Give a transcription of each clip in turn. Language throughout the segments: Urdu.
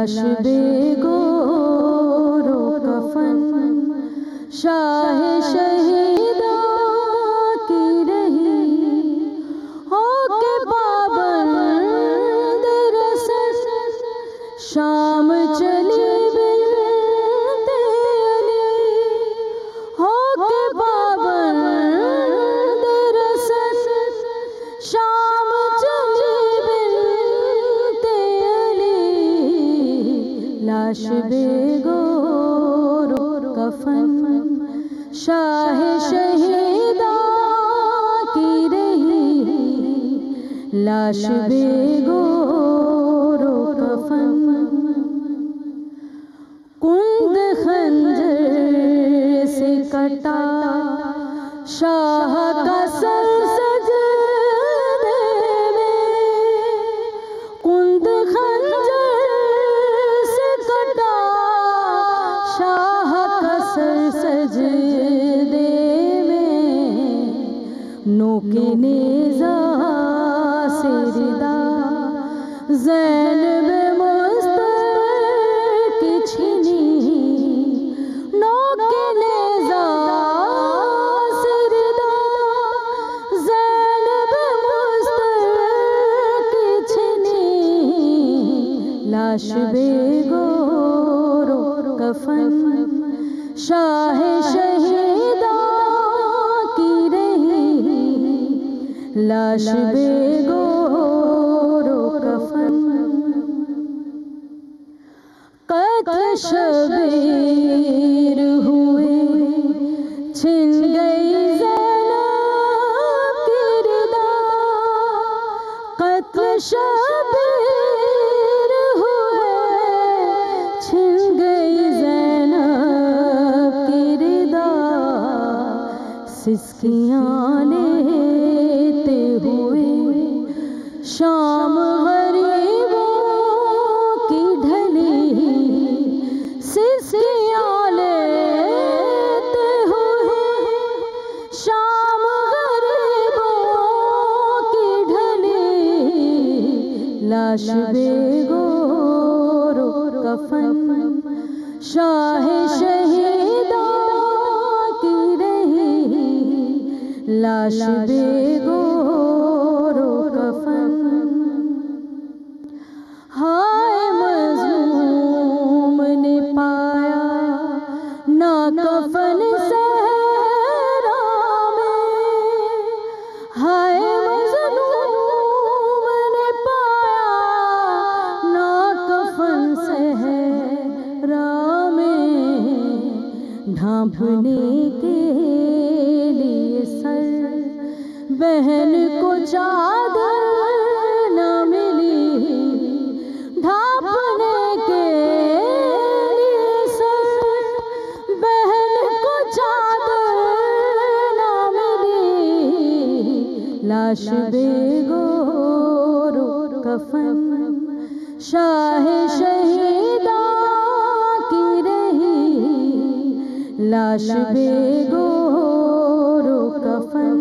لاش بے گور و کفن شاہ شہیداں کی رہی ہو کے پابند رسل شام چلی بنت علی ہو کے پابند رسل شام چلی بنت علی لاش بے گور و کفن شاہ شہیداں کی رہی لاش بے گور و کفن کند خنجر سے کٹا شاہ کا سر سجدے میں کند خنجر سے کٹا شاہ کا سر سجدے میں نوک نیزہ سے ردا زینب مستر کی چھینی نوک نیزہ سے ردا زینب مستر کی چھینی لاش بے گور و کفن شاہ شہیداں کی رہی لاش بے گور و کفن قتل شبیر ہوئے چھن گئی زینب کی ردا قتل شبیر ہوئے چھن گئی زینب کی ردا سسکیاں لیتے ہوئے شام غریبوں کی ڈھلی سسکیاں لیتے ہوئے شام غریبوں کی ڈھلی لاش بے گور و کفن شاہ شہیداں کی رہی لاش بے گور و کفن ہائے مظلوم نے پایا نہ کفن صحرا میں ہائے مظلوم نے پایا نہ کفن صحرا میں ڈھانپنے کے لیے سر بہن کو چادر نہ ملی ڈھانپنے کے لیے سر بہن کو چادر نہ ملی لاش بے گور و کفن شاہ شہیداں کی رہی لاش بے گور و کفن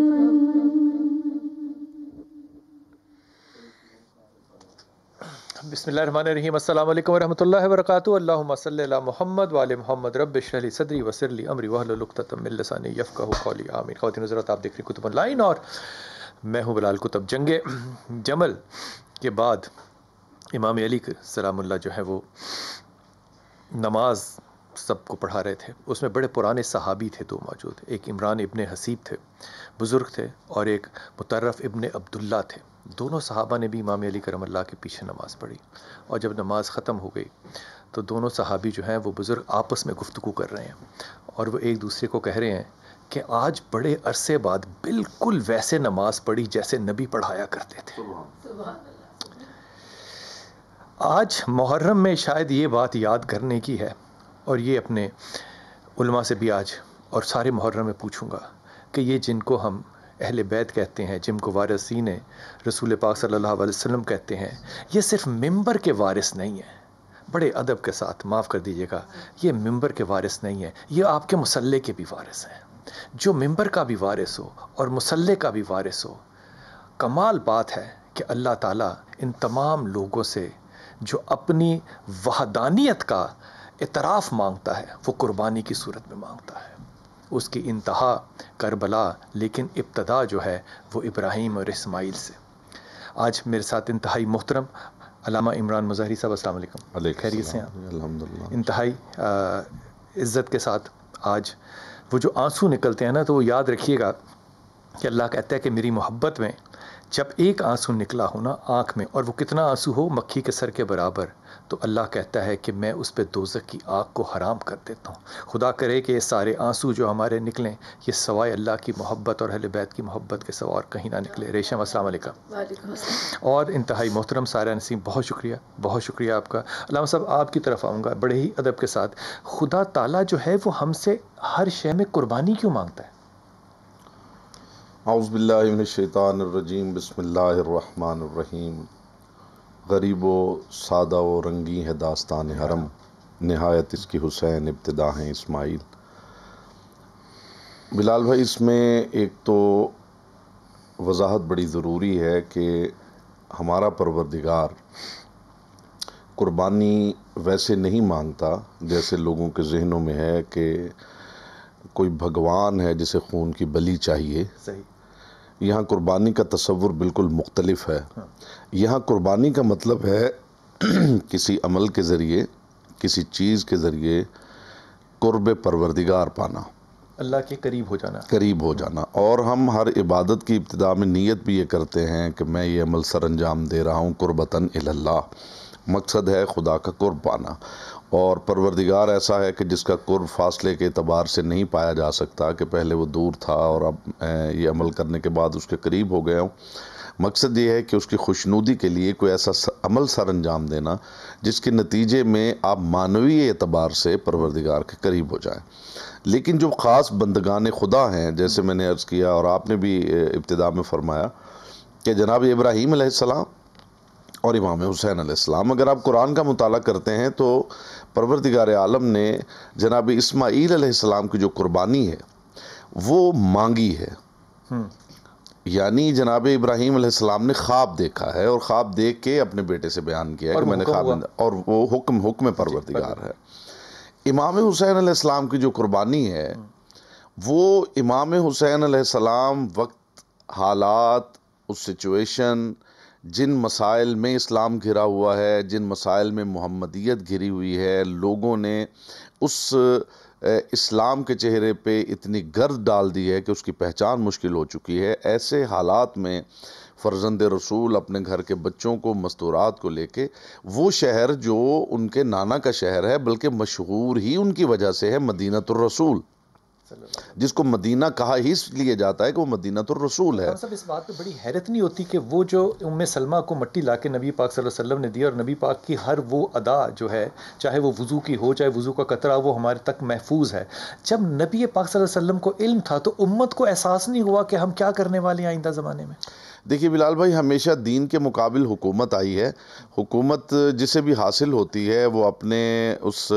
بسم اللہ الرحمن الرحیم السلام علیکم ورحمۃ اللہ وبرکاتہ اللہم صلی علی محمد وعلی محمد رب اشرح لی صدری ویسر لی امری واحلل عقدۃ من لسانی یفقہوا قولی آمین۔ خواتین حضرات آپ دیکھ رہے ہیں کتب آن لائن اور میں ہوں بلال کتب۔ جنگ جمل کے بعد امام علی سلام اللہ جو ہے وہ نماز سب کو پڑھا رہے تھے۔ اس میں بڑے پرانے صحابی تھے دو موجود، ایک عمران ابن حسیب تھے بزرگ تھے اور ایک مطرف ابن عبداللہ تھے۔ دونوں صحابہ نے بھی امام علی کرم اللہ کے پیچھے نماز پڑھی اور جب نماز ختم ہو گئی تو دونوں صحابی جو ہیں وہ بزرگ آپس میں گفتگو کر رہے ہیں اور وہ ایک دوسرے کو کہہ رہے ہیں کہ آج بڑے عرصے بعد بالکل ویسے نماز پڑھی جیسے نبی پڑھایا کرتے تھے۔ آج محرم میں شاید یہ بات یاد کرنے کی ہے اور یہ اپنے علماء سے بھی آج اور سارے محرم میں پوچھوں گا کہ یہ جن کو ہم اہل بیت کہتے ہیں، جن کو وارثین رسول پاک صلی اللہ علیہ وسلم کہتے ہیں، یہ صرف ممبر کے وارث نہیں ہیں۔ بڑے ادب کے ساتھ معاف کر دیجیے گا، یہ ممبر کے وارث نہیں ہیں، یہ آپ کے مصلے کے بھی وارث ہیں۔ جو ممبر کا بھی وارث ہو اور مصلے کا بھی وارث ہو، کمال بات ہے کہ اللہ تعالیٰ ان تمام لوگوں سے جو اپنی وحدانیت کا اعتراف مانگتا ہے وہ قربانی کی صورت میں مانگتا ہے. اس کی انتہا کربلا لیکن ابتدا جو ہے وہ ابراہیم اور اسماعیل سے. آج میرے ساتھ انتہائی محترم علامہ عمران مظاہری صاحب، السلام علیکم. خیریت سے ہیں آپ؟ الحمدللہ. انتہائی عزت کے ساتھ آج وہ جو آنسو نکلتے ہیں نا، تو وہ یاد رکھیے گا کہ اللہ کہتا ہے کہ میری محبت میں جب ایک آنسو نکلا ہو نا آنکھ میں، اور وہ کتنا آنسو ہو، مکھی کے سر کے برابر، تو اللہ کہتا ہے کہ میں اس پہ دوزخ کی آگ کو حرام کر دیتا ہوں. خدا کرے کہ یہ سارے آنسو جو ہمارے نکلیں یہ سوائے اللہ کی محبت اور اہل بیت کی محبت کے سوا اور کہیں نہ نکلے. ریشم السلام علیکم. وعلیکم السلام. اور انتہائی محترم سارہ نسیم، بہت شکریہ، بہت شکریہ آپ کا. علامہ صاحب آپ کی طرف آؤں گا بڑے ہی ادب کے ساتھ. خدا تعالیٰ جو ہے وہ ہم سے ہر شے میں قربانی کیوں مانگتا ہے؟ اعوذ باللہ من الشیطان الرجیم. بسم اللہ الرحمن الرحیم. غریب و سادہ و رنگی ہے داستان حرم، نہایت اس کی حسین ابتدا ہیں اسماعیل. بلال بھائی، اس میں ایک تو وضاحت بڑی ضروری ہے کہ ہمارا پروردگار قربانی ویسے نہیں مانگتا جیسے لوگوں کے ذہنوں میں ہے کہ کوئی بھگوان ہے جسے خون کی بلی چاہیے. صحیح. یہاں قربانی کا تصور بالکل مختلف ہے. یہاں قربانی کا مطلب ہے کسی عمل کے ذریعے، کسی چیز کے ذریعے قرب پروردگار پانا، اللہ کے قریب ہو جانا. قریب ہو جانا. اور ہم ہر عبادت کی ابتدا میں نیت بھی یہ کرتے ہیں کہ میں یہ عمل سر انجام دے رہا ہوں قربتاً الی اللہ. مقصد ہے خدا کا قرب پانا. اور پروردگار ایسا ہے کہ جس کا قرب فاصلے کے اعتبار سے نہیں پایا جا سکتا کہ پہلے وہ دور تھا اور اب یہ عمل کرنے کے بعد اس کے قریب ہو گیا ہوں. مقصد یہ ہے کہ اس کی خوشنودی کے لیے کوئی ایسا عمل سر انجام دینا جس کے نتیجے میں آپ معنوی اعتبار سے پروردگار کے قریب ہو جائیں. لیکن جو خاص بندگان خدا ہیں، جیسے میں نے عرض کیا اور آپ نے بھی ابتدا میں فرمایا کہ جناب ابراہیم علیہ السلام اور امام حسین علیہ السلام، اگر آپ قرآن کا مطالعہ کرتے ہیں تو پروردگار عالم نے جناب اسماعیل علیہ السلام کی جو قربانی ہے وہ مانگی ہے. یعنی جناب ابراہیم علیہ السلام نے خواب دیکھا ہے اور خواب دیکھ کے اپنے بیٹے سے بیان کیا ہے کہ میں نے خواب، اور وہ حکم پروردگار ہے. امام حسین علیہ السلام کی جو قربانی ہے وہ امام حسین علیہ السلام وقت، حالات، اس سچویشن، جن مسائل میں اسلام گھرا ہوا ہے، جن مسائل میں محمدیت گھری ہوئی ہے، لوگوں نے اس اسلام کے چہرے پہ اتنی گرد ڈال دی ہے کہ اس کی پہچان مشکل ہو چکی ہے. ایسے حالات میں فرزند رسول اپنے گھر کے بچوں کو، مستورات کو لے کے وہ شہر جو ان کے نانا کا شہر ہے، بلکہ مشہور ہی ان کی وجہ سے ہے، مدینۃ الرسول، جس کو مدینہ کہا ہی اس لیے جاتا ہے کہ وہ مدینۃ الرسول ہے. صاحب اس بات پہ بڑی حیرت نہیں ہوتی کہ وہ جو ام سلمہ کو مٹی لا کے نبی پاک صلی اللہ علیہ وسلم نے دی، اور نبی پاک کی ہر وہ ادا جو ہے، چاہے وہ وضو کی ہو، چاہے وضو کا قطرہ، وہ ہمارے تک محفوظ ہے. جب نبی پاک صلی اللہ علیہ وسلم کو علم تھا تو امت کو احساس نہیں ہوا کہ ہم کیا کرنے والے ہیں آئندہ زمانے میں؟ دیکھیے بلال بھائی، ہمیشہ دین کے مقابل حکومت آئی ہے. حکومت جسے بھی حاصل ہوتی ہے وہ اپنے اس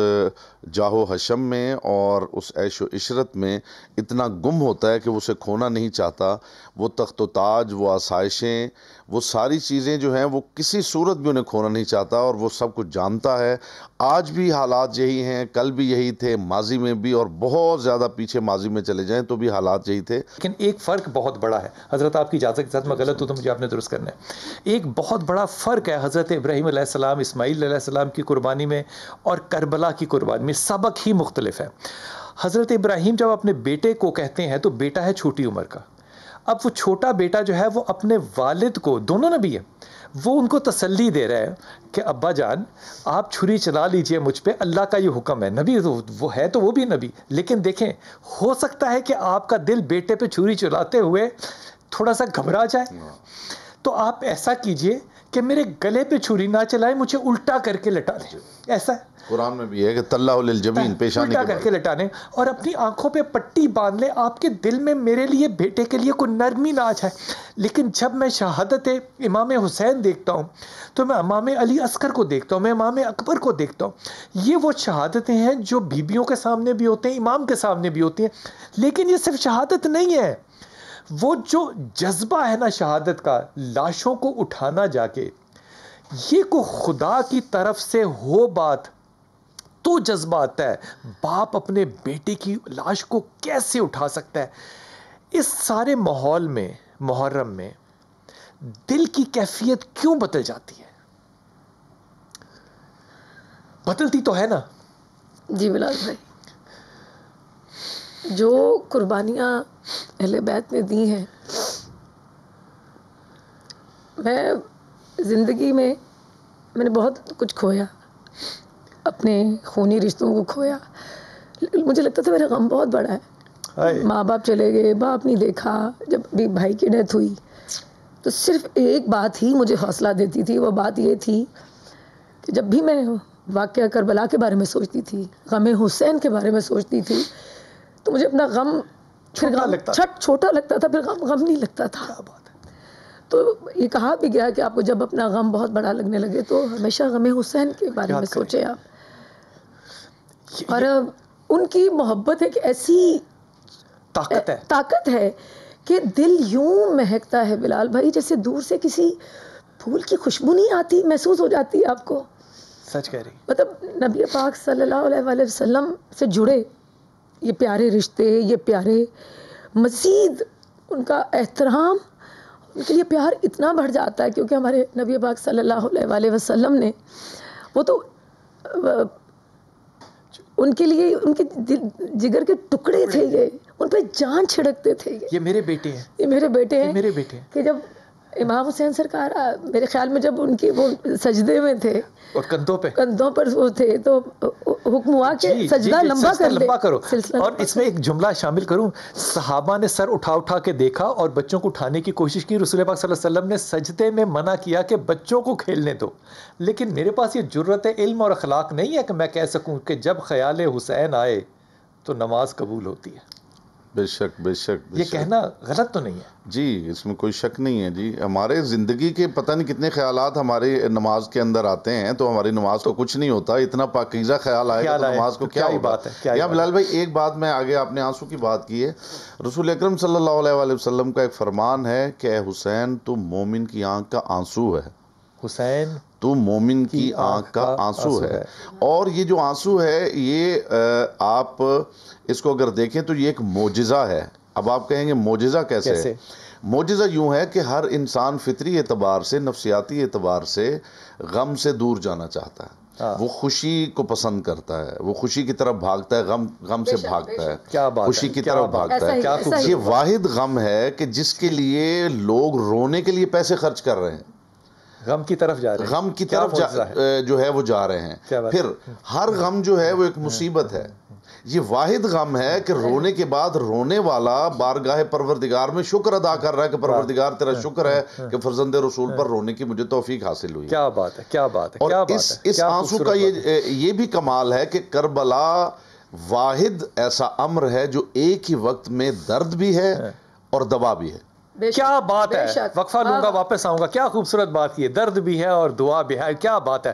جاہ و حشم میں اور اس عیش و عشرت میں اتنا گم ہوتا ہے کہ وہ اسے کھونا نہیں چاہتا. وہ تخت و تاج، وہ آسائشیں، وہ ساری چیزیں جو ہیں وہ کسی صورت بھی انہیں کھونا نہیں چاہتا، اور وہ سب کچھ جانتا ہے. آج بھی حالات یہی ہیں، کل بھی یہی تھے، ماضی میں بھی، اور بہت زیادہ پیچھے ماضی میں چلے جائیں تو بھی حالات یہی تھے. لیکن ایک فرق بہت بڑا ہے حضرت، آپ کی اجازت کے ساتھ میں غلط ہوں تو مجھے آپ نے درست کرنا ہے. ایک بہت بڑا فرق ہے حضرت ابراہیم علیہ السلام، اسماعیل علیہ السلام کی قربانی میں اور کربلا کی قربانی میں. سبق ہی مختلف ہے. حضرت ابراہیم جب اپنے بیٹے کو کہتے ہیں تو بیٹا ہے چھوٹی عمر کا. اب وہ چھوٹا بیٹا جو ہے وہ اپنے والد کو، دونوں نبی ہیں، وہ ان کو تسلی دے رہا ہے کہ ابا جان آپ چھری چلا لیجئے مجھ پہ، اللہ کا یہ حکم ہے. نبی وہ ہے تو وہ بھی نبی، لیکن دیکھیں ہو سکتا ہے کہ آپ کا دل بیٹے پہ چھری چلاتے ہوئے تھوڑا سا گھبرا جائے، تو آپ ایسا کیجئے کہ میرے گلے پہ چھری نہ چلائیں، مجھے الٹا کر کے لٹا دیں. ایسا ہے قرآن میں بھی ہے کہ طلّہ للجبین، پیشانی الٹا کر کے لٹانے، اور اپنی آنکھوں پہ پٹی باندھ لیں. آپ کے دل میں میرے لیے، بیٹے کے لیے کوئی نرمی نہ آ جائے. لیکن جب میں شہادت امام حسین دیکھتا ہوں تو میں امام علی اصغر کو دیکھتا ہوں، میں امام اکبر کو دیکھتا ہوں. یہ وہ شہادتیں ہیں جو بیبیوں کے سامنے بھی ہوتے ہیں، امام کے سامنے بھی ہوتی ہیں. لیکن یہ صرف شہادت نہیں ہے، وہ جو جذبہ ہے نا شہادت کا، لاشوں کو اٹھانا جا کے یہ کو خدا کی طرف سے ہو بات تو جذبہ آتا ہے، باپ اپنے بیٹے کی لاش کو کیسے اٹھا سکتا ہے؟ اس سارے ماحول میں محرم میں دل کی کیفیت کیوں بدل جاتی ہے؟ بدلتی تو ہے نا؟ جی بلال بھائی، جو قربانیاں اہل بیت نے دی ہیں، میں زندگی میں نے بہت کچھ کھویا، اپنے خونی رشتوں کو کھویا، مجھے لگتا تھا میرا غم بہت بڑا ہے، ماں باپ چلے گئے، باپ نہیں دیکھا، جب بھی بھائی کی ڈیتھ ہوئی تو صرف ایک بات ہی مجھے حوصلہ دیتی تھی، وہ بات یہ تھی کہ جب بھی میں واقعہ کربلا کے بارے میں سوچتی تھی، غم حسین کے بارے میں سوچتی تھی، تو مجھے اپنا غم چھوٹا لگتا تھا، پھر غم نہیں لگتا تھا۔ تو یہ کہا بھی گیا کہ آپ کو جب اپنا غم بہت بڑا لگنے لگے تو ہمیشہ غم حسین کے بارے میں سوچیں آپ۔ اور ان کی محبت ایک ایسی طاقت ہے کہ دل یوں مہکتا ہے بلال بھائی، جیسے دور سے کسی پھول کی خوشبو نہیں آتی، محسوس ہو جاتی ہے آپ کو۔ سچ کہہ رہی۔ مطلب نبی پاک صلی اللہ علیہ وآلہ وسلم سے جڑے یہ پیارے رشتے، یہ پیارے، مزید ان کا احترام، ان کے لیے پیار اتنا بڑھ جاتا ہے، کیونکہ ہمارے نبی پاک صلی اللہ علیہ وآلہ وسلم نے، وہ تو ان کے لیے ان کے جگر کے ٹکڑے تھے، یہ ان پہ جان چھڑکتے تھے، یہ میرے بیٹے ہیں، یہ میرے بیٹے ہیں، میرے بیٹے ہیں۔ کہ جب امام حسین سرکار میرے خیال میں جب ان کی وہ سجدے میں تھے اور کندھوں پر وہ تھے، تو حکم ہوا کہ سجدہ لمبا کرو۔ اور اس میں ایک جملہ شامل کروں، صحابہ نے سر اٹھا اٹھا کے دیکھا اور بچوں کو اٹھانے کی کوشش کی، رسول پاک صلی اللہ علیہ وسلم نے سجدے میں منع کیا کہ بچوں کو کھیلنے دو، لیکن میرے پاس یہ جرت علم اور اخلاق نہیں ہے کہ میں کہہ سکوں کہ جب خیال حسین آئے تو نماز قبول ہوتی ہے۔ بے شک بے شک، یہ کہنا غلط تو نہیں ہے؟ جی اس میں کوئی شک نہیں ہے جی۔ ہمارے زندگی کے پتہ نہیں کتنے خیالات ہماری نماز کے اندر آتے ہیں، تو ہماری نماز کو کچھ نہیں ہوتا، اتنا پاکیزہ خیال آئے گا تو نماز کو کیا ہوگا؟ یا بلال بھائی ایک بات میں آگے، آپ نے آنسو کی بات کی ہے، رسول اکرم صلی اللہ علیہ وآلہ وسلم کا ایک فرمان ہے کہ اے حسین تو مومن کی آنکھ کا آنسو ہے، حسین تو مومن کی آنکھ کا آنسو ہے۔ اور یہ جو آنسو ہے، یہ آپ اس کو اگر دیکھیں تو یہ ایک معجزہ ہے۔ اب آپ کہیں گے معجزہ کیسے ہے؟ معجزہ یوں ہے کہ ہر انسان فطری اعتبار سے، نفسیاتی اعتبار سے غم سے دور جانا چاہتا ہے، وہ خوشی کو پسند کرتا ہے، وہ خوشی کی طرف بھاگتا ہے، غم سے بھاگتا ہے، خوشی کی طرف بھاگتا ہے۔ یہ واحد غم ہے کہ جس کے لیے لوگ رونے کے لیے پیسے خرچ کر رہے ہیں، غم کی طرف جا رہے ہیں، غم کی طرف جو ہے وہ جا رہے ہیں۔ پھر ہر غم جو ہے وہ ایک مصیبت ہے، یہ واحد غم ہے کہ رونے کے بعد رونے والا بارگاہ پروردگار میں شکر ادا کر رہا ہے کہ پروردگار تیرا شکر ہے کہ فرزند رسول پر رونے کی مجھے توفیق حاصل ہوئی۔ کیا بات ہے، کیا بات ہے۔ اور اس آنسو کا یہ بھی کمال ہے کہ کربلا واحد ایسا امر ہے جو ایک ہی وقت میں درد بھی ہے اور دوا بھی ہے۔ کیا بات ہے، وقفہ لوں گا واپس آؤں گا، کیا خوبصورت بات کی ہے، درد بھی ہے اور دعا بھی ہے، کیا بات ہے۔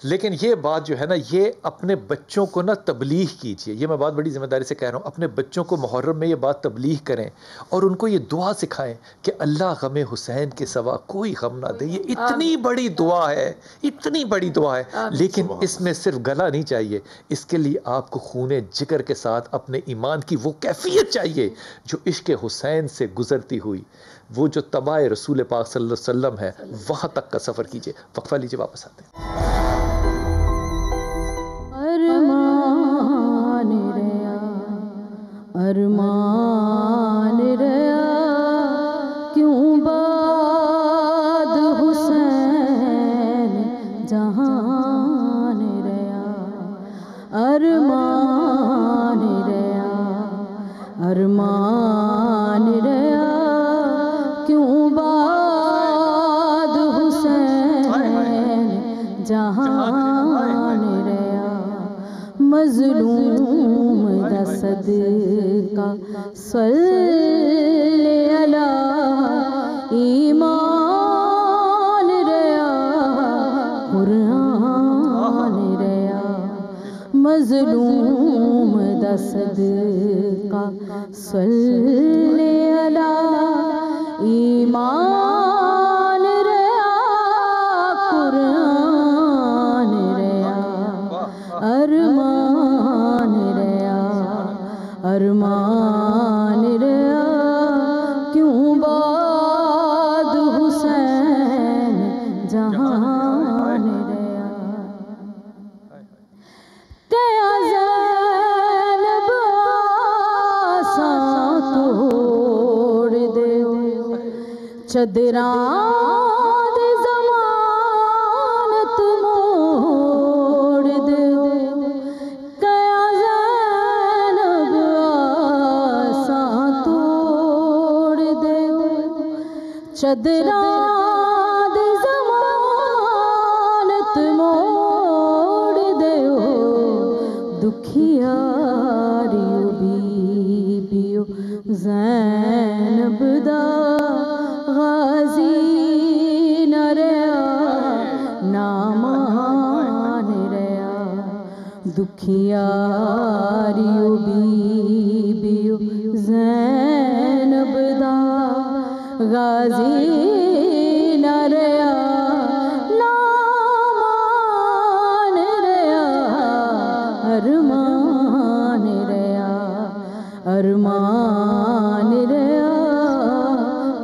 لیکن یہ بات جو ہے نا، یہ اپنے بچوں کو نا تبلیغ کیجئے، یہ میں بات بڑی ذمہ داری سے کہہ رہا ہوں، اپنے بچوں کو محرم میں یہ بات تبلیغ کریں اور ان کو یہ دعا سکھائیں کہ اللہ غم حسین کے سوا کوئی غم نہ دے۔ یہ اتنی بڑی دعا ہے، اتنی بڑی دعا ہے، لیکن اس میں صرف گلا نہیں چاہیے، اس کے لیے آپ کو خون جگر کے ساتھ اپنے ایمان کی وہ کیفیت چاہیے جو عشق حسین سے گزرتی ہوئی، وہ جو تبع رسول پاک صلی اللہ علیہ وسلم ہے، وہاں تک کا سفر کیجئے۔ وقفہ لیجئے، واپس آتے ہیں۔ ارمان ریا، ارمان ریا، کیوں باد حسین جہان ریا، ارمان ریا، ارمان ریا، کیوں باد حسین جہان ریا، مظلوم دا صدقہ صلی علی ایمان ریا، قرآن ریا، مظلوم دا صدقہ صلی علی ایمان ریا، قرآن چدراں دی ضمانت موڑ دے کیا زینب آساں توڑ دے چدراں دی ضمانت موڑ دے دکھیاریو بیبیو زینب دا غازی نہ رہا نامان رہا دکھیاریو بیبیو زینب دا غازی نہ رہا نامان رہا ارمان رہا ارمان رہا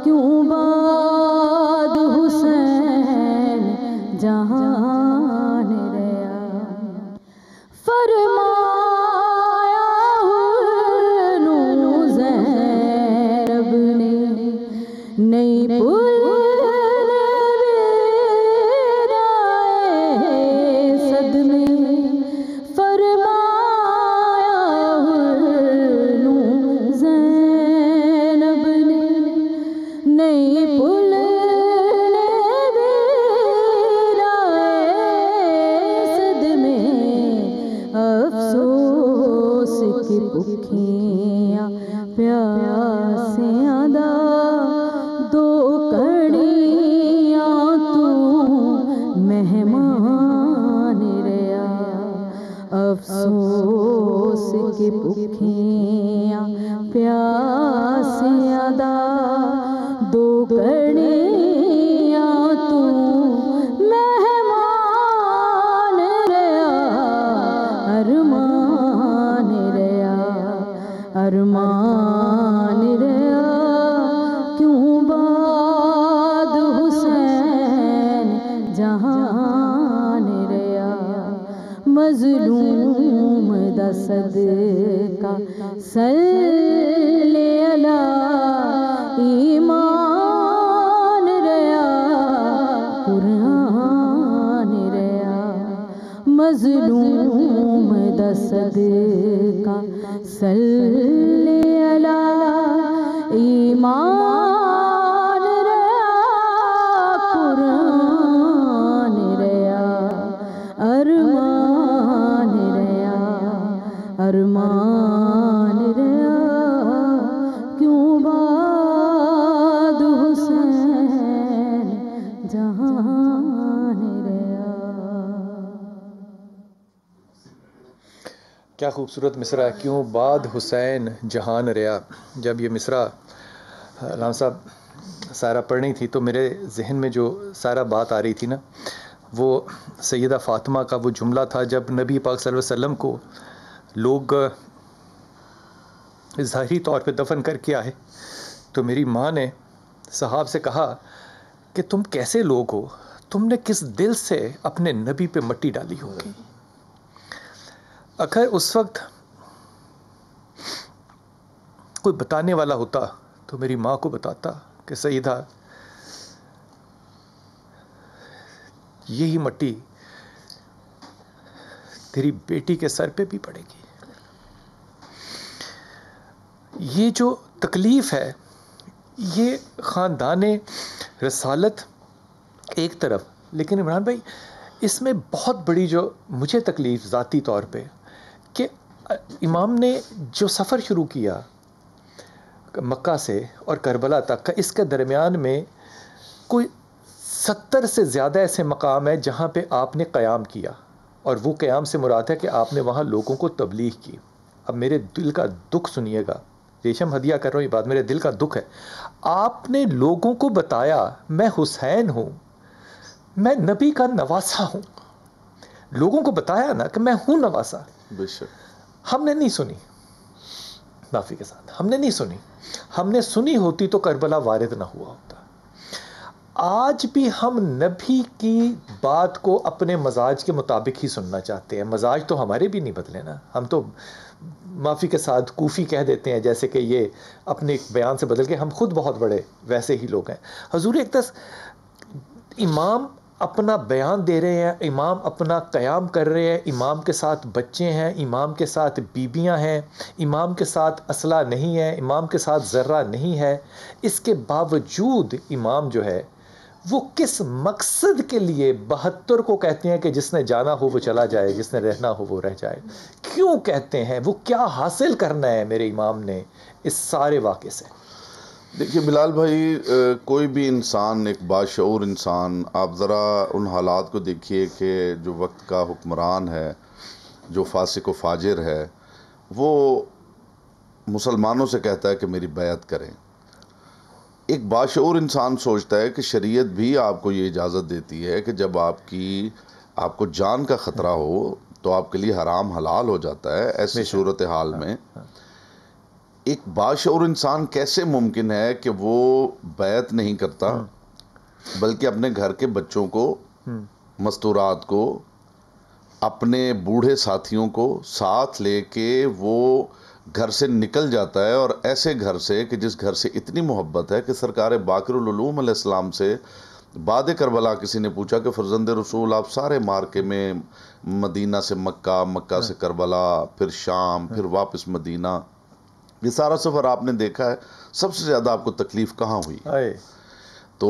کیوں باد حسین جہان رہا فرمایا نو زینب نے نہیں بھولنے میرے صدمے فرمایا نو زینب نے نہیں بھولنے میرے صدمے افسوس کی بھوکیاں پیاسیاں دا دو کڑیاں تو مہمان رہا افسوس کی بھوکیاں پیاسیاں دا دو کڑیاں تو مہمان رہا ارمان رہا ارمان رہا کیوں باد حسین جہان رہا مظلوم دا صدقہ صلی علی ایمان رہا قرآن رہا مظلوم دا صدقہ صلی علی ایمان رہا قرآن رہا ارمان رہا ارمان رہا کیوں باد حسین جہان رہا. کیا خوبصورت مصرع ہے، کیوں بعد حسین جہان رہا. جب یہ مصرع علامہ صاحب سارا پڑھنی تھی تو میرے ذہن میں جو سارا بات آ رہی تھی نا، وہ سیدہ فاطمہ کا وہ جملہ تھا جب نبی پاک صلی اللہ علیہ وسلم کو لوگ ظاہری طور پہ دفن کر کے آئے تو میری ماں نے صحاب سے کہا کہ تم کیسے لوگ ہو، تم نے کس دل سے اپنے نبی پہ مٹی ڈالی ہوگی. اگر اس وقت کوئی بتانے والا ہوتا تو میری ماں کو بتاتا کہ سیدہ یہی مٹی تیری بیٹی کے سر پہ بھی پڑے گی. یہ جو تکلیف ہے، یہ خاندان رسالت ایک طرف، لیکن عمران بھائی اس میں بہت بڑی جو مجھے تکلیف ذاتی طور پہ کہ امام نے جو سفر شروع کیا مکہ سے اور کربلا تک کا، اس کے درمیان میں کوئی 70 سے زیادہ ایسے مقام ہیں جہاں پہ آپ نے قیام کیا، اور وہ قیام سے مراد ہے کہ آپ نے وہاں لوگوں کو تبلیغ کی. اب میرے دل کا دکھ سنیے گا، ریشم ہدیہ کر رہا ہوں یہ بات، میرے دل کا دکھ ہے. آپ نے لوگوں کو بتایا میں حسین ہوں، میں نبی کا نواسا ہوں. لوگوں کو بتایا نا کہ میں ہوں نواسا. بے شک ہم نے نہیں سنی، معافی کے ساتھ ہم نے نہیں سنی. ہم نے سنی ہوتی تو کربلا وارد نہ ہوا ہوتا. آج بھی ہم نبی کی بات کو اپنے مزاج کے مطابق ہی سننا چاہتے ہیں. مزاج تو ہمارے بھی نہیں بدلے نا. ہم تو معافی کے ساتھ کوفی کہہ دیتے ہیں، جیسے کہ یہ اپنے ایک بیان سے بدل کے ہم خود بہت بڑے ویسے ہی لوگ ہیں. حضور اقدس امام اپنا بیان دے رہے ہیں، امام اپنا قیام کر رہے ہیں، امام کے ساتھ بچے ہیں، امام کے ساتھ بیبیاں ہیں، امام کے ساتھ اسلحہ نہیں ہے، امام کے ساتھ ذرہ نہیں ہے. اس کے باوجود امام جو ہے وہ کس مقصد کے لیے 72 کو کہتے ہیں کہ جس نے جانا ہو وہ چلا جائے، جس نے رہنا ہو وہ رہ جائے. کیوں کہتے ہیں؟ وہ کیا حاصل کرنا ہے میرے امام نے اس سارے واقعے سے؟ دیکھیے بلال بھائی، کوئی بھی انسان، ایک باشعور انسان، آپ ذرا ان حالات کو دیکھیے کہ جو وقت کا حکمران ہے، جو فاسق و فاجر ہے، وہ مسلمانوں سے کہتا ہے کہ میری بیعت کریں. ایک باشعور انسان سوچتا ہے کہ شریعت بھی آپ کو یہ اجازت دیتی ہے کہ جب آپ کو جان کا خطرہ ہو تو آپ کے لیے حرام حلال ہو جاتا ہے. ایسی صورتحال میں ایک باشعور انسان کیسے ممکن ہے کہ وہ بیعت نہیں کرتا، بلکہ اپنے گھر کے بچوں کو، مستورات کو، اپنے بوڑھے ساتھیوں کو ساتھ لے کے وہ گھر سے نکل جاتا ہے، اور ایسے گھر سے کہ جس گھر سے اتنی محبت ہے کہ سرکار باقر العلوم علیہ السلام سے بعد کربلا کسی نے پوچھا کہ فرزند رسول آپ سارے مارکے میں مدینہ سے مکہ، مکہ سے کربلا، پھر شام، پھر واپس مدینہ، یہ سارا سفر آپ نے دیکھا ہے، سب سے زیادہ آپ کو تکلیف کہاں ہوئی؟ تو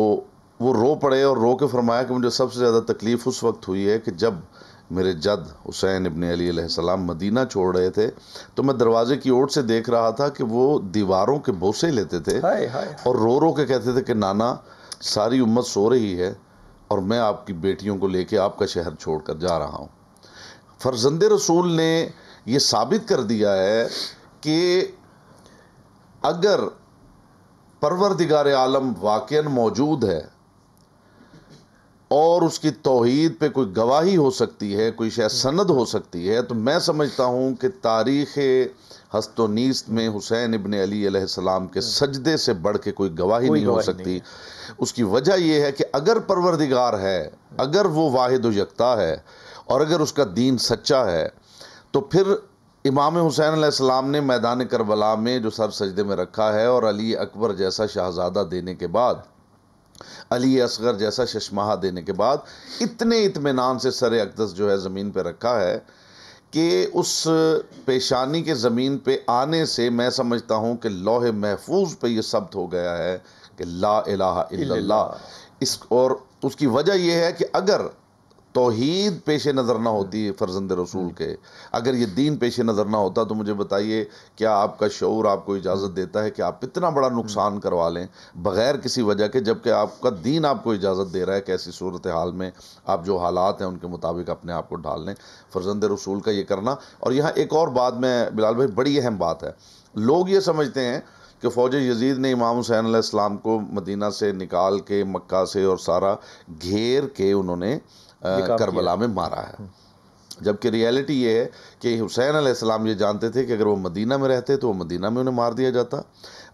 وہ رو پڑے اور رو کے فرمایا کہ مجھے سب سے زیادہ تکلیف اس وقت ہوئی ہے کہ جب میرے جد حسین ابن علی علیہ السلام مدینہ چھوڑ رہے تھے تو میں دروازے کی اوٹ سے دیکھ رہا تھا کہ وہ دیواروں کے بوسے لیتے تھے اور رو رو کے کہتے تھے کہ نانا ساری امت سو رہی ہے اور میں آپ کی بیٹیوں کو لے کے آپ کا شہر چھوڑ کر جا رہا ہوں. فرزند رسول نے یہ ثابت کر دیا ہے کہ اگر پروردگار عالم واقعاً موجود ہے اور اس کی توحید پہ کوئی گواہی ہو سکتی ہے، کوئی شاید سند ہو سکتی ہے، تو میں سمجھتا ہوں کہ تاریخ ہست و نیست میں حسین ابن علی علیہ السلام کے سجدے سے بڑھ کے کوئی گواہی نہیں ہو سکتی. اس کی وجہ یہ ہے کہ اگر پروردگار ہے، اگر وہ واحد و یکتا ہے، اور اگر اس کا دین سچا ہے، تو پھر امام حسین علیہ السلام نے میدان کربلا میں جو سر سجدے میں رکھا ہے، اور علی اکبر جیسا شہزادہ دینے کے بعد، علی اصغر جیسا ششماہا دینے کے بعد، اتنے اطمینان سے سر اقدس جو ہے زمین پہ رکھا ہے کہ اس پیشانی کے زمین پہ آنے سے میں سمجھتا ہوں کہ لوح محفوظ پہ یہ ثبت ہو گیا ہے کہ لا الہ الا اللہ. اور اس کی وجہ یہ ہے کہ اگر توحید پیش نظر نہ ہوتی فرزند رسول کے، اگر یہ دین پیش نظر نہ ہوتا، تو مجھے بتائیے کیا آپ کا شعور آپ کو اجازت دیتا ہے کہ آپ اتنا بڑا نقصان کروا لیں بغیر کسی وجہ کے، جبکہ آپ کا دین آپ کو اجازت دے رہا ہے کہ ایسی صورتحال میں آپ جو حالات ہیں ان کے مطابق اپنے آپ کو ڈھال لیں. فرزند رسول کا یہ کرنا. اور یہاں ایک اور بات میں بلال بھائی، بڑی اہم بات ہے، لوگ یہ سمجھتے ہیں کہ فوج یزید نے امام حسین علیہ السلام کو مدینہ سے نکال کے مکہ سے اور سارا گھیر کے انہوں نے کربلا میں مارا ہے، جبکہ ریالٹی یہ ہے کہ حسین علیہ السلام یہ جانتے تھے کہ اگر وہ مدینہ میں رہتے تو وہ مدینہ میں انہیں مار دیا جاتا.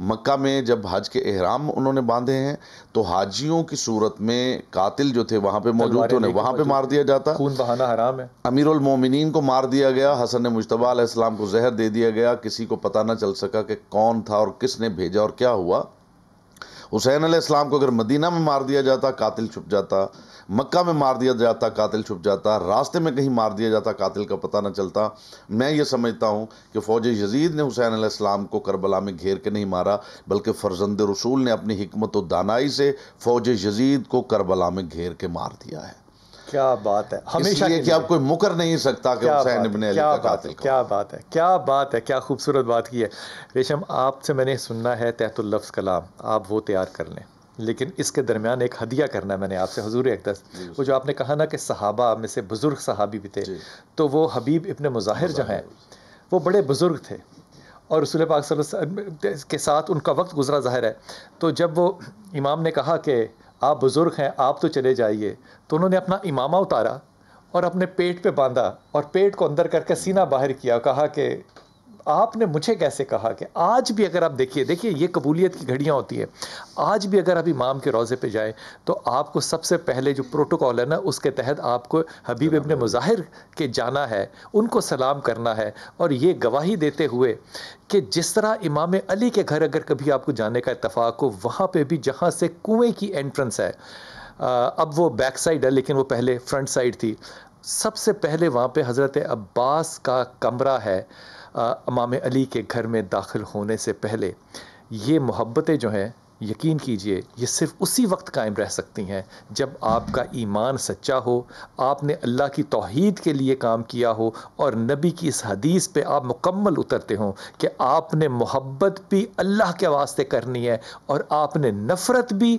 مکہ میں جب حج کے احرام انہوں نے باندھے ہیں تو حاجیوں کی صورت میں قاتل جو تھے وہاں پہ موجود تھے، انہیں وہاں پہ مار دیا جاتا. خون بہانا حرام ہے. امیر المومنین کو مار دیا گیا، حسن مجتبیٰ علیہ السلام کو زہر دے دیا گیا، کسی کو پتہ نہ چل سکا کہ کون تھا اور کس نے بھیجا اور کیا ہوا. حسین علیہ السلام کو اگر مدینہ میں مار دیا جاتا قاتل چھپ جاتا، مکہ میں مار دیا جاتا قاتل چھپ جاتا، راستے میں کہیں مار دیا جاتا قاتل کا پتہ نہ چلتا. میں یہ سمجھتا ہوں کہ فوج یزید نے حسین علیہ السلام کو کربلا میں گھیر کے نہیں مارا، بلکہ فرزند رسول نے اپنی حکمت و دانائی سے فوج یزید کو کربلا میں گھیر کے مار دیا ہے. کیا بات ہے. ہمیشہ کہ آپ کوئی مکر نہیں سکتا کہ حسین ابن علی کا قاتل. کیا بات ہے، کیا بات ہے، کیا خوبصورت بات کی ہے. ریشم، آپ سے میں نے سننا ہے تحت اللفظ کلام، آپ وہ تیار کر لیں، لیکن اس کے درمیان ایک ہدیہ کرنا ہے میں نے آپ سے حضور اقدس. وہ جو آپ نے کہا نا کہ صحابہ میں سے بزرگ صحابی بھی تھے، تو وہ حبیب ابن مظاہر جو ہیں وہ بڑے بزرگ تھے، اور رسول پاک صلی اللہ علیہ وسلم کے ساتھ ان کا وقت گزرا ظاہر ہے. تو جب وہ امام نے کہا کہ آپ بزرگ ہیں، آپ تو چلے جائیے، تو انہوں نے اپنا امامہ اتارا اور اپنے پیٹ پہ باندھا اور پیٹ کو اندر کر کے سینہ باہر کیا، کہا کہ آپ نے مجھے کیسے کہا کہ آج بھی اگر آپ دیکھیے یہ قبولیت کی گھڑیاں ہوتی ہیں. آج بھی اگر آپ امام کے روضے پہ جائیں تو آپ کو سب سے پہلے جو پروٹوکول ہے نا اس کے تحت آپ کو حبیب ابن مظاہر کے جانا ہے, ان کو سلام کرنا ہے, اور یہ گواہی دیتے ہوئے کہ جس طرح امام علی کے گھر اگر کبھی آپ کو جانے کا اتفاق ہو, وہاں پہ بھی جہاں سے کنویں کی انٹرنس ہے, اب وہ بیک سائڈ ہے لیکن وہ پہلے فرنٹ سائڈ تھی, سب سے پہلے وہاں پہ حضرت عباس کا کمرہ ہے امام علی کے گھر میں داخل ہونے سے پہلے. یہ محبتیں جو ہیں یقین کیجئے یہ صرف اسی وقت قائم رہ سکتی ہیں جب آپ کا ایمان سچا ہو, آپ نے اللہ کی توحید کے لیے کام کیا ہو, اور نبی کی اس حدیث پہ آپ مکمل اترتے ہوں کہ آپ نے محبت بھی اللہ کے واسطے کرنی ہے اور آپ نے نفرت بھی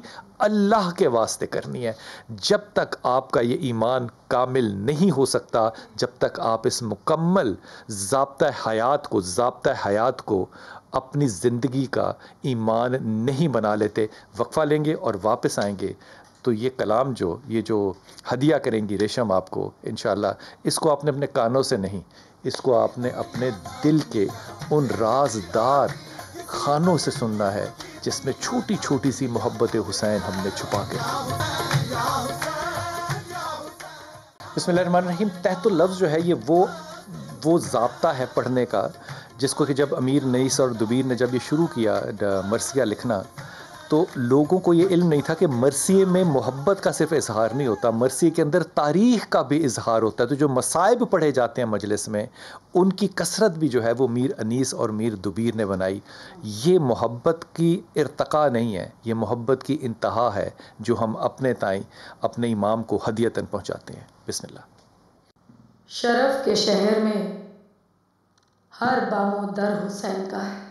اللہ کے واسطے کرنی ہے. جب تک آپ کا یہ ایمان کامل نہیں ہو سکتا, جب تک آپ اس مکمل ضابطہ حیات کو اپنی زندگی کا ایمان نہیں بنا لیتے. وقفہ لیں گے اور واپس آئیں گے تو یہ کلام یہ جو ہدیہ کریں گی ریشم آپ کو انشاءاللہ, اس کو آپ نے اپنے کانوں سے نہیں, اس کو آپ نے اپنے دل کے ان رازدار خانوں سے سننا ہے جس میں چھوٹی چھوٹی سی محبت حسین ہم نے چھپا کے. بسم اللہ الرحمن الرحیم. تحت اللفظ جو ہے یہ وہ ضابطہ ہے پڑھنے کا جس کو کہ جب امیر نئیس اور دبیر نے جب یہ شروع کیا مرثیہ لکھنا تو لوگوں کو یہ علم نہیں تھا کہ مرثیے میں محبت کا صرف اظہار نہیں ہوتا, مرثیے کے اندر تاریخ کا بھی اظہار ہوتا ہے. تو جو مصائب پڑھے جاتے ہیں مجلس میں ان کی کثرت بھی جو ہے وہ میر انیس اور میر دبیر نے بنائی. یہ محبت کی ارتقا نہیں ہے, یہ محبت کی انتہا ہے جو ہم اپنے تائیں اپنے امام کو ہدیتاً پہنچاتے ہیں. بسم اللہ. شرف کے شہر میں ہر بام و در حسین کا ہے.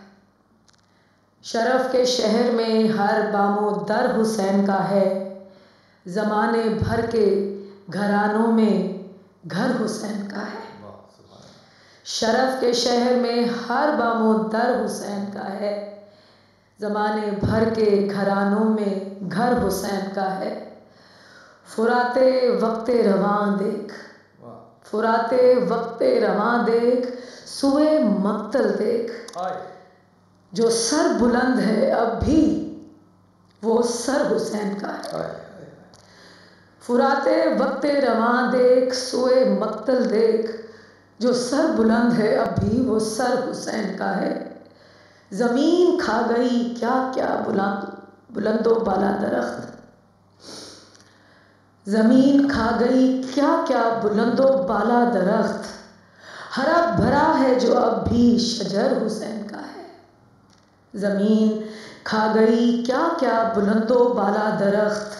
شرف کے شہر میں ہر بام و در حسین کا ہے. زمانے بھر کے گھرانوں میں گھر حسین کا ہے. شرف کے شہر میں ہر بام و در حسین کا ہے. زمانے بھر کے گھرانوں میں گھر حسین کا ہے. فراتے وقت رواں دیکھ, فراتے وقت رواں دیکھ, سوئے مقتل دیکھ. جو سر بلند ہے اب بھی وہ سر حسین کا ہے. فراتے وقت رواں دیکھ, سوئے مقتل دیکھ. جو سر بلند ہے اب بھی وہ سر حسین کا ہے. زمین کھا گئی کیا کیا بلند و بالا درخت. زمین کھا گئی کیا کیا بلند و بالا درخت. ہرا بھرا ہے جو اب بھی شجر حسین کا ہے. زمین کھا گئی کیا کیا بلند و بالا درخت.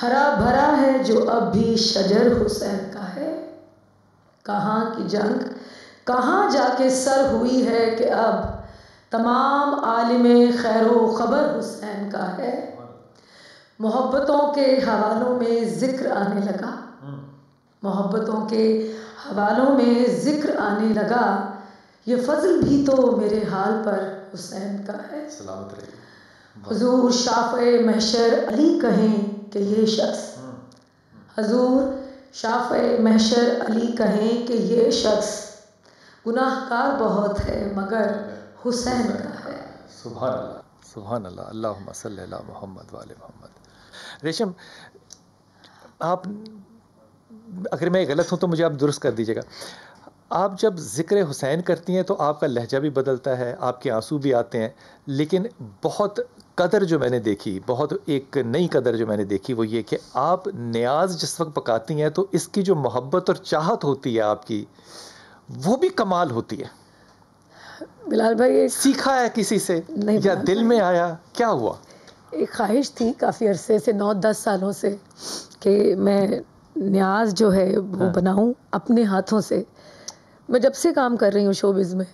ہرا بھرا ہے جو اب بھی شجر حسین کا ہے. کہاں کی جنگ کہاں جا کے سر ہوئی ہے کہ اب تمام عالم خیر و خبر حسین کا ہے. محبتوں کے حوالوں میں ذکر آنے لگا, محبتوں کے حوالوں میں ذکر آنے لگا. یہ فضل بھی تو میرے حال پر حسین کا ہے. سلامت رہیے. حضور شافع محشر علی کہیں کہ یہ شخص, حضور شافع محشر علی کہیں کہ یہ شخص گناہ کار بہت ہے مگر حسین کا ہے. سبحان اللہ سبحان اللہ. اللہم صلی علی محمد وآل محمد. ریشم آپ اگر میں غلط ہوں تو مجھے آپ درست کر دیجیے گا. آپ جب ذکر حسین کرتی ہیں تو آپ کا لہجہ بھی بدلتا ہے, آپ کے آنسو بھی آتے ہیں, لیکن بہت قدر جو میں نے دیکھی, بہت ایک نئی قدر جو میں نے دیکھی وہ یہ کہ آپ نیاز جس وقت پکاتی ہیں تو اس کی جو محبت اور چاہت ہوتی ہے آپ کی وہ بھی کمال ہوتی ہے. بلال بھائی سیکھا ہے کسی سے یا دل میں آیا, کیا ہوا؟ ایک خواہش تھی کافی عرصے سے, 9-10 سالوں سے, کہ میں نیاز جو ہے وہ بناؤں اپنے ہاتھوں سے. میں جب سے کام کر رہی ہوں شوبز میں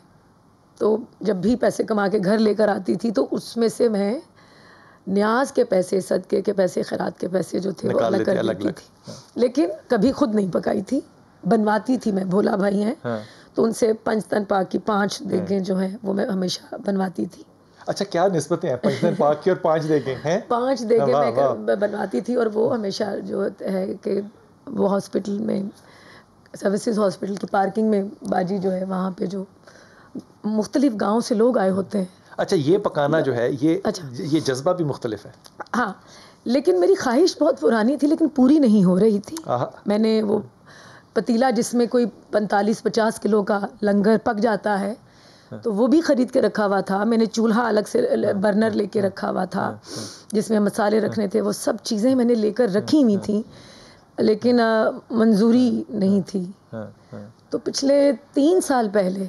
تو جب بھی پیسے کما کے گھر لے کر آتی تھی تو اس میں سے میں نیاز کے پیسے, صدقے کے پیسے, خیرات کے پیسے جو تھے وہ الگ کر لیتی تھی. لیکن کبھی خود نہیں پکائی تھی, بنواتی تھی. میں بھولا بھائی ہیں تو ان سے پنجتن پاک کی 5 دیگیں جو ہیں وہ میں ہمیشہ بنواتی تھی. اچھا کیا نسبتیں ہیں پنجتن پاک کی اور 5 دیگیں ہیں؟ 5 دیگیں میں بنواتی تھی اور وہ ہمیشہ جو ہے کہ وہ ہاسپٹل میں سروسز ہاسپٹل کی پارکنگ میں باجی جو ہے وہاں پہ جو مختلف گاؤں سے لوگ آئے ہوتے ہیں. اچھا یہ پکانا جو ہے یہ جذبہ بھی مختلف ہے. ہاں لیکن میری خواہش بہت پرانی تھی لیکن پوری نہیں ہو رہی تھی. میں نے وہ پتیلا جس میں کوئی 45-50 کلو کا لنگر پک جاتا ہے تو وہ بھی خرید کے رکھا ہوا تھا. میں نے چولہا الگ سے برنر لے کے رکھا ہوا تھا جس میں مسالے رکھنے تھے. وہ سب چیزیں میں نے لے کر رکھی ہوئی تھیں لیکن منظوری نہیں تھی. تو پچھلے 3 سال پہلے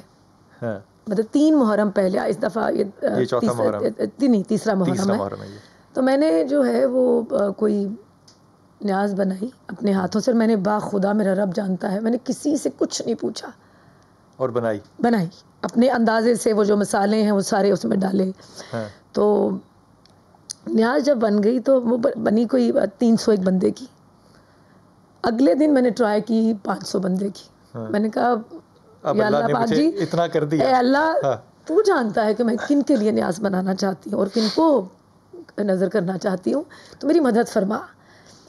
مطلب 3 محرم پہلے اس دفعہ یہ تیسرا محرم ہے تو میں نے جو ہے وہ کوئی نیاز بنائی اپنے ہاتھوں سے. میں نے باخدا میرا رب جانتا ہے میں نے کسی سے کچھ نہیں پوچھا اور بنائی اپنے اندازے سے. وہ جو مسالے ہیں وہ سارے اس میں ڈالے. تو نیاز جب بن گئی تو وہ بنی کوئی 301 بندے کی. اگلے دن میں نے ٹرائی کی 500 بندے کی. میں نے کہا یا اللہ پاک جی اتنا کر دیا, اے اللہ تو جانتا ہے کہ میں کن کے لیے نیاز بنانا چاہتی ہوں اور کن کو نظر کرنا چاہتی ہوں تو میری مدد فرما.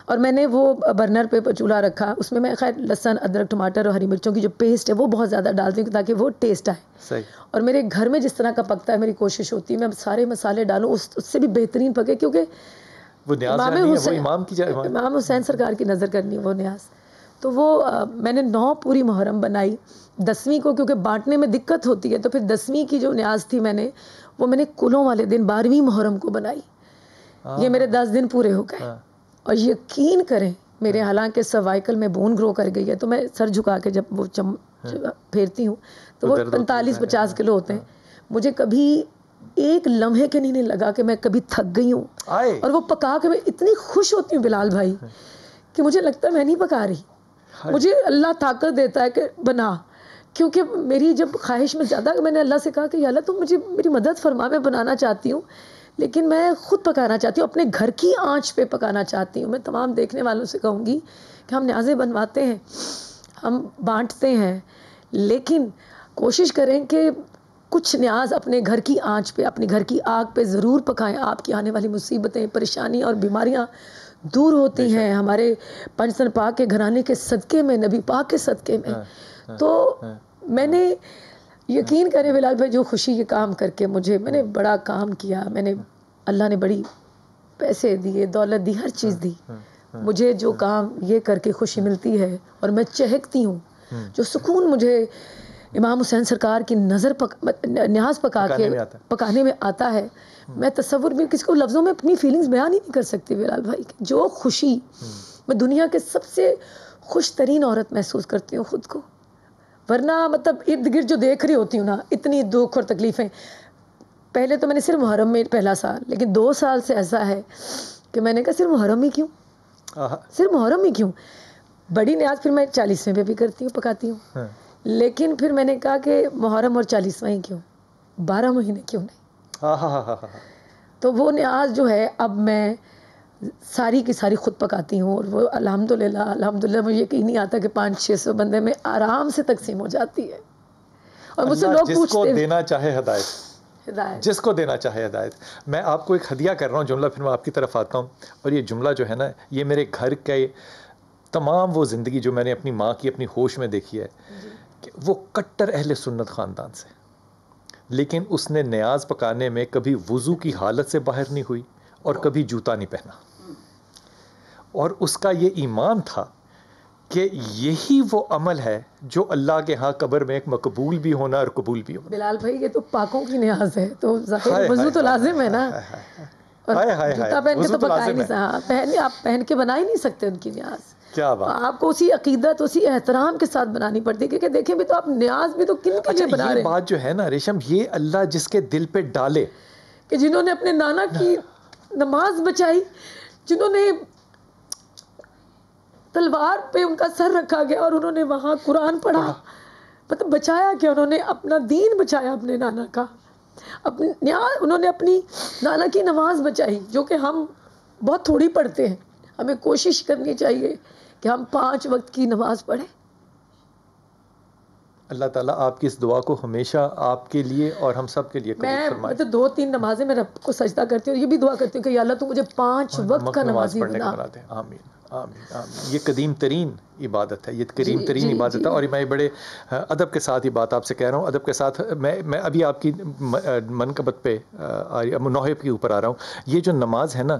اور میں نے وہ برنر پہ چولہا رکھا. اس میں خیر لہسن ادرک ٹماٹر اور ہری مرچوں کی جو پیسٹ ہے وہ بہت زیادہ ڈالتی ہوں تاکہ وہ ٹیسٹ آئے. اور میرے گھر میں جس طرح کا پکتا ہے میری کوشش ہوتی ہے میں سارے مسالے ڈالوں اس سے بھی بہترین پکے کیونکہ امام حسین سرکار کی نظر کرنی وہ نیاز. تو وہ میں نے 9 پوری محرم بنائی. 10ویں کو کیونکہ بانٹنے میں دقت ہوتی ہے تو پھر 10ویں کی جو نیاز تھی میں نے کلوں والے دن 12ویں محرم کو بنائی. یہ میرے 10 دن پورے ہو گئے. اور یقین کریں میرے حالانکہ سروائکل میں بون گرو کر گئی ہے تو میں سر جھکا کے جب وہ پھیرتی ہوں تو وہ 45-50 کلو ہوتے ہیں. مجھے کبھی ایک لمحے کے نہیں لگا کہ میں کبھی تھک گئی ہوں. اور وہ پکا کے میں اتنی خوش ہوتی ہوں بلال بھائی کہ مجھے لگتا ہے میں نہیں پکا رہی. مجھے اللہ طاقت دیتا ہے کہ بنا. کیونکہ میری جب خواہش میں زیادہ میں نے اللہ سے کہا کہ یا اللہ تم مجھے میری مدد فرما. میں بنانا چاہتی ہوں لیکن میں خود پکانا چاہتی ہوں اپنے گھر کی آنچ پہ پکانا چاہتی ہوں. میں تمام دیکھنے والوں سے کہوں گی کہ ہم نیازیں بنواتے ہیں ہم بانٹتے ہیں لیکن کوشش کریں کہ کچھ نیاز اپنے گھر کی آنچ پہ اپنے گھر کی آگ پہ ضرور پکائیں. آپ کی آنے والی مصیبتیں پریشانی اور بیماریاں دور ہوتی ہیں ہمارے پنجتن پاک کے گھرانے کے صدقے میں نبی پاک کے صدقے میں. تو میں نے یقین کرے بلال بھائی جو خوشی یہ کام کر کے میں نے بڑا کام کیا. میں نے اللہ نے بڑی پیسے دیے دولت دی ہر چیز دی. مجھے جو کام یہ کر کے خوشی ملتی ہے اور میں چہکتی ہوں جو سکون مجھے امام حسین سرکار کی نظر نیاز پکانے میں آتا ہے میں تصور بھی کسی کو لفظوں میں اپنی فیلنگز بیان ہی نہیں کر سکتی بلال بھائی. جو خوشی میں دنیا کے سب سے خوش ترین عورت محسوس کرتی ہوں خود کو. ورنہ مطلب ارد گرد جو دیکھ رہی ہوتی ہوں نا اتنی دکھ اور تکلیفیں. پہلے تو میں نے صرف محرم میں پہلا سال لیکن 2 سال سے ایسا ہے کہ میں نے کہا صرف محرم ہی کیوں. بڑی نیاز پھر میں 40ویں پہ بھی کرتی ہوں پکاتی ہوں لیکن پھر میں نے کہا کہ محرم اور 40واں ہی کیوں 12 مہینے کیوں نہیں. تو وہ نیاز جو ہے اب میں ساری کی ساری خود پکاتی ہوں اور وہ الحمدللہ مجھے یقین نہیں آتا کہ 500-600 بندے میں آرام سے تقسیم ہو جاتی ہے. اور مجھ سے لوگ پوچھتے ہیں جس کو دینا چاہے ہدایت. میں آپ کو ایک ہدیہ کر رہا ہوں جملہ پھر میں آپ کی طرف آتا ہوں. اور یہ جملہ جو ہے نا یہ میرے گھر کے تمام وہ زندگی جو میں نے اپنی ماں کی اپنی ہوش میں دیکھی ہے کہ وہ کٹر اہل سنت خاندان سے لیکن اس نے نیاز پکانے میں کبھی وضو کی حالت سے باہر نہیں ہوئی اور کبھی جوتا نہیں پہنا. اور اس کا یہ ایمان تھا کہ یہی وہ عمل ہے جو اللہ کے ہاں قبر میں ایک مقبول بھی ہونا اور قبول بھی ہونا. بلال بھائی یہ تو پاکوں کی نیاز ہے تو وضو تو لازم ہے نا. جوتا پہن کے تو پکا ہی نہیں آپ پہن کے بنا ہی نہیں سکتے ان کی نیاز. کیا بات. آپ کو اسی عقیدت اسی احترام کے ساتھ بنانی پڑتی ہے کیونکہ دیکھیں بھی تو آپ نیاز بھی تو کن کے لیے بنا رہے ہیں. یہ بات جو ہے نا ریشم یہ اللہ جس کے دل پہ ڈالے کہ جنہوں نے اپنے نانا کی نماز بچائی جنہوں نے تلوار پہ ان کا سر رکھا گیا اور انہوں نے وہاں قرآن پڑھا مطلب بچایا کہ انہوں نے اپنا دین بچایا اپنے نانا کا انہوں نے اپنی نانا کی نماز بچائی جو کہ ہم بہت تھوڑی پڑھتے ہیں. ہمیں کوشش کرنی چاہیے کہ ہم 5 وقت کی نماز پڑھیں. اللہ تعالیٰ آپ کی اس دعا کو ہمیشہ آپ کے لیے اور ہم سب کے لیے قبول فرمائے. میں تو 2-3 نمازیں میں رب کو سجدہ کرتی ہوں یہ بھی دعا کرتی ہوں کہ یا اللہ تو مجھے 5 وقت کا نمازی بنا. آمین. آمین آمین. یہ قدیم ترین عبادت ہے، یہ قدیم ترین جی عبادت ہے. اور میں بڑے ادب کے ساتھ یہ بات آپ سے کہہ رہا ہوں، ادب کے ساتھ. میں ابھی آپ کی منقبت پہ نوحے کے اوپر آ رہا ہوں. یہ جو نماز ہے نا،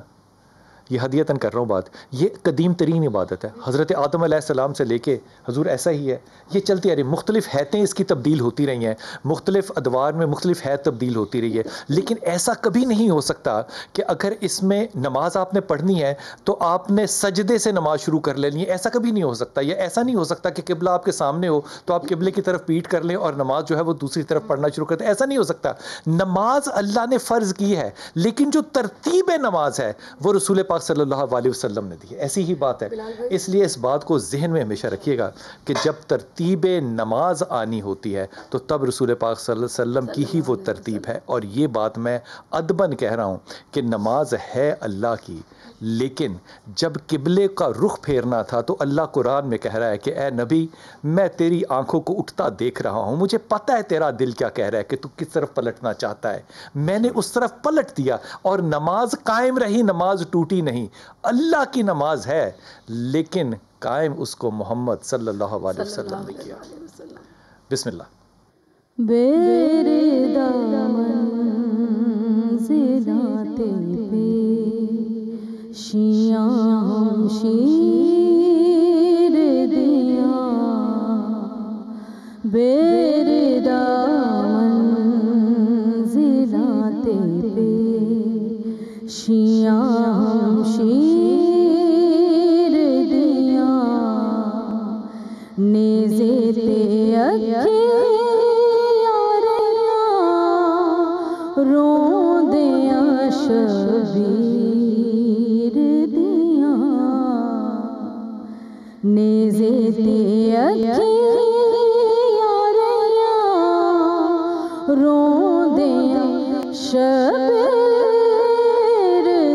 یہ ہدیتاً کر رہا ہوں بات، یہ قدیم ترین عبادت ہے. حضرت آدم علیہ السلام سے لے کے حضور ایسا ہی ہے، یہ چلتی آ رہی. مختلف حیتیں اس کی تبدیل ہوتی رہی ہیں، مختلف ادوار میں مختلف حیت تبدیل ہوتی رہی ہے. لیکن ایسا کبھی نہیں ہو سکتا کہ اگر اس میں نماز آپ نے پڑھنی ہے تو آپ نے سجدے سے نماز شروع کر لینی ہے. ایسا کبھی نہیں ہو سکتا. یہ ایسا نہیں ہو سکتا کہ قبلہ آپ کے سامنے ہو تو آپ قبلے کی طرف پیٹ کر لیں اور نماز جو ہے وہ دوسری طرف پڑھنا شروع کر دیں. ایسا نہیں ہو سکتا. نماز اللہ نے فرض کی ہے، لیکن جو ترتیب نماز ہے وہ رسول پاک صلی اللہ علیہ وسلم نے دی ہے. ایسی ہی بات ہے. اس لیے اس بات کو ذہن میں ہمیشہ رکھیے گا کہ جب ترتیب نماز آنی ہوتی ہے تو تب رسول پاک صلی اللہ علیہ وسلم کی ہی وہ ترتیب ہے. اور یہ بات میں ادباً کہہ رہا ہوں کہ نماز ہے اللہ کی، لیکن جب قبلے کا رخ پھیرنا تھا تو اللہ قرآن میں کہہ رہا ہے کہ اے نبی، میں تیری آنکھوں کو اٹھتا دیکھ رہا ہوں، مجھے پتہ ہے تیرا دل کیا کہہ رہا ہے کہ تو کس طرف پلٹنا چاہتا ہے. میں نے اس طرف پلٹ دیا اور نماز قائم رہی، نماز ٹوٹی نہیں. اللہ کی نماز ہے لیکن قائم اس کو محمد صلی اللہ علیہ وسلم نے کیا. بسم اللہ. میرے منزلات پہ شیعہ شیر دیا، میرے منزلات پہ شیعہ شیر دیا، نیزے روندیاں شبیر دیاں، نیزے تے اکھیاں روندیاں شبیر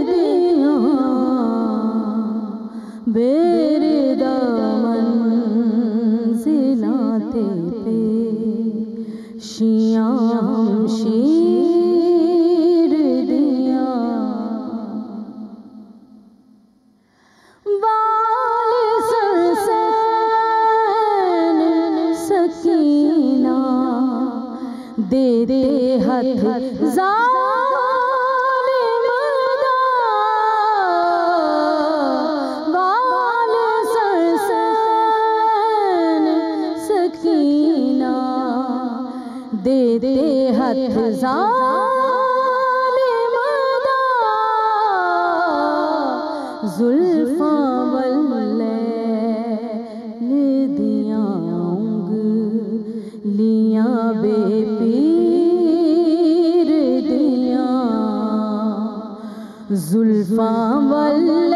دیاں، میرے منزلات پہ شیعہ شیر دیا، بال سرسین سکینہ دے دے ہاتھ ظالم دا، بال سرسین سکینہ دے دے ہاتھ ظالم دا، زلفاں واللیل دیاں انگلیاں بے پیر دیاں، زلفاں واللیل